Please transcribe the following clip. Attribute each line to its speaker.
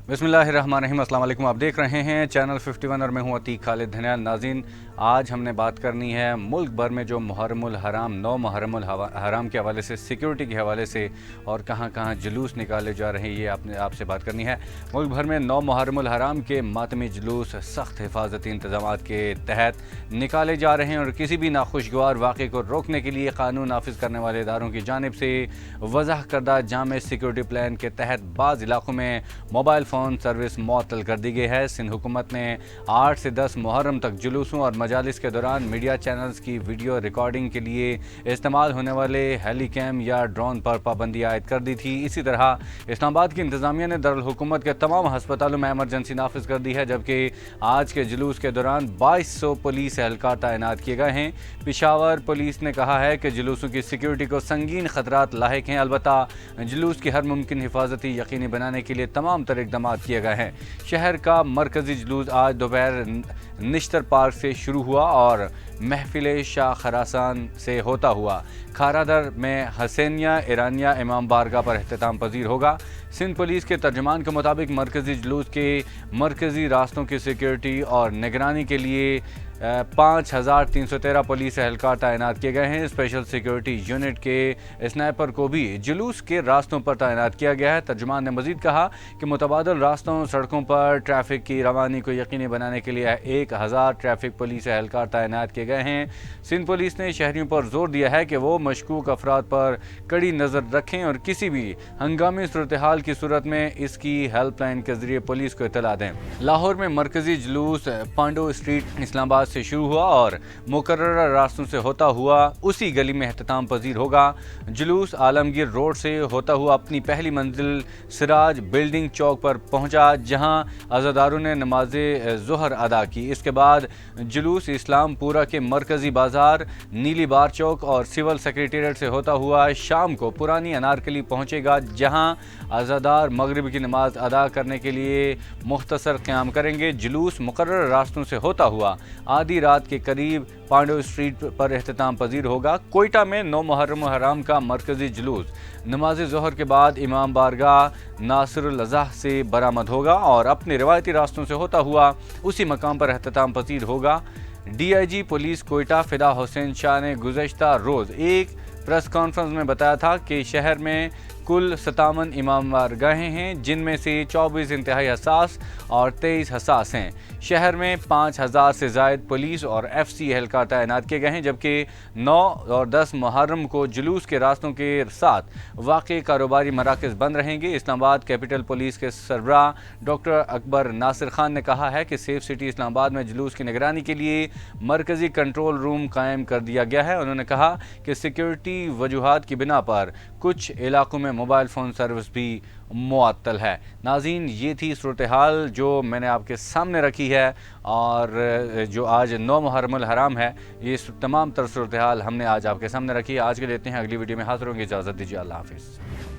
Speaker 1: बिस्मिल्लाहिर्रहमानिर्रहीम। अस्सलाम वालेकुम। आप देख रहे हैं चैनल 51 और मैं हूं अतीक खालिद धनिया। नाज़रीन, आज हमने बात करनी है मुल्क भर में जो मुहर्रमुल हराम 9 मुहर्रमुल हराम के हवाले से, सिक्योरिटी के हवाले से और कहां कहां जुलूस निकाले जा रहे हैं, ये आपसे बात करनी है। मुल्क भर में 9 मुहर्रमुल हराम के मातमी जुलूस सख्त हिफाजती इंतजाम के तहत निकाले जा रहे हैं और किसी भी नाखुशगवार वाक़े को रोकने के लिए कानून नाफिज करने वाले इदारों की जानिब से वज़ाह करदा जामे सिक्योरिटी प्लान के तहत बाज़ इलाकों में मोबाइल फ़ोन सर्विस मुअत्तल कर दी गई है। सिंध हुकूमत ने 8 से 10 मुहर्रम तक जुलूसों और मजालिस के दौरान मीडिया चैनल्स की वीडियो रिकॉर्डिंग के लिए इस्तेमाल होने वाले हेली कैम या ड्रोन पर पाबंदी आयद कर दी थी। इसी तरह इस्लामाबाद की इंतज़ामिया ने दारुल हुकूमत के तमाम हस्पतालों में एमरजेंसी नाफिज कर दी है, जबकि आज के जुलूस के दौरान 2200 पुलिस एहलकार तैनात किए गए हैं। पेशावर पुलिस ने कहा है कि जुलूसों की सिक्योरिटी को संगीन खतरात लाहिक हैं। अलबत्ता जुलूस की हर मुमकिन हिफाजती यकीनी बनाने के लिए तमाम तरह इक़दाम किए गए हैं। शहर का मरकजी जुलूस आज दोपहर निश्तर पार्क से शुरू हुआ और महफिल शाह खरासान से होता हुआ खारादर में हसैनिया ईरानिया इमाम बारगाह पर अख्तिताम पजीर होगा। सिंध पुलिस के तर्जुमान के मुताबिक मरकजी जुलूस के मरकजी रास्तों की सिक्योरिटी और निगरानी के लिए 5313 पुलिस एहलकार तैनात किए गए हैं। स्पेशल सिक्योरिटी यूनिट के स्नाइपर को भी जुलूस के रास्तों पर तैनात किया गया है। तर्जुमान ने मजीद कहा कि मुतबादल रास्तों सड़कों पर ट्रैफिक की रवानी को यकीनी बनाने के लिए 1000 ट्रैफिक पुलिस एहलकार तैनात किए गए हैं। सिंध पुलिस ने शहरियों पर जोर दिया है कि वो मशकूक अफराद पर कड़ी नज़र रखें और किसी भी हंगामी सूरत हाल की सूरत में इसकी हेल्पलाइन के जरिए पुलिस को इत्तला दें। लाहौर में मरकजी जुलूस पांडो स्ट्रीट इस्लामाबाद से शुरू हुआ और मुकर्ररा रास्तों से होता हुआ उसी गली में अख्तिताम पजीर होगा। जुलूस आलमगीर रोड से होता हुआ अपनी पहली मंजिल सिराज बिल्डिंग चौक पर पहुंचा, जहां अज़ादारों ने नमाज ज़ोहर अदा की। इसके बाद जुलूस इस्लामपुरा के मरकजी बाजार, नीली बार चौक और सिविल सेक्रेटेरिएट से होता हुआ शाम को पुरानी अनारकली पहुंचेगा, जहां अज़ादार मगरिब की नमाज अदा करने के लिए मुख्तसर क़याम करेंगे। जुलूस मुकर्रर रास्तों से होता हुआ आधी रात के करीब पांडो स्ट्रीट पर अख्तिताम पजीर होगा। कोयटा में 9 मुहर्रम हराम का मरकजी जुलूस नमाज ज़ोहर के बाद इमाम बारगाह नासिरुल अज़ाह से बरामद होगा और अपने रिवायती रास्तों से होता हुआ उसी मकाम पर अख्तिताम पजीर होगा। DIG पुलिस कोयटा फ़िदा हुसैन शाह ने गुज़श्ता रोज़ एक प्रेस कॉन्फ्रेंस में बताया था कि शहर में कुल 57 इमाम बारगाहें हैं, जिनमें से 24 इंतहाई हसास और 23 हसास हैं। शहर में 5000 से ज़ायद पुलिस और FC एहलकार तैनात किए गए हैं, जबकि 9 और 10 मुहर्रम को जुलूस के रास्तों के साथ वाक़ई कारोबारी मराकज़ बंद रहेंगे। इस्लामाबाद कैपिटल पुलिस के सरबराह डॉक्टर अकबर नासिर खान ने कहा है कि सेफ सिटी इस्लामाबाद में जुलूस की निगरानी के लिए मरकज़ी कंट्रोल रूम कायम कर दिया गया है। उन्होंने कहा कि सिक्योरिटी वजूहात की बिना पर कुछ इलाकों में मोबाइल फ़ोन सर्विस भी मुअत्तल है। नाज़रीन, ये थी सूरत हाल जो मैंने आपके सामने रखी है और जो आज 9 मुहर्रमुल हराम है, ये तमाम तर सूरत हाल हमने आज आपके सामने रखी है। आज के लेते हैं, अगली वीडियो में हाज़िर होंगे। इजाज़त दीजिए। अल्लाह हाफ़िज़।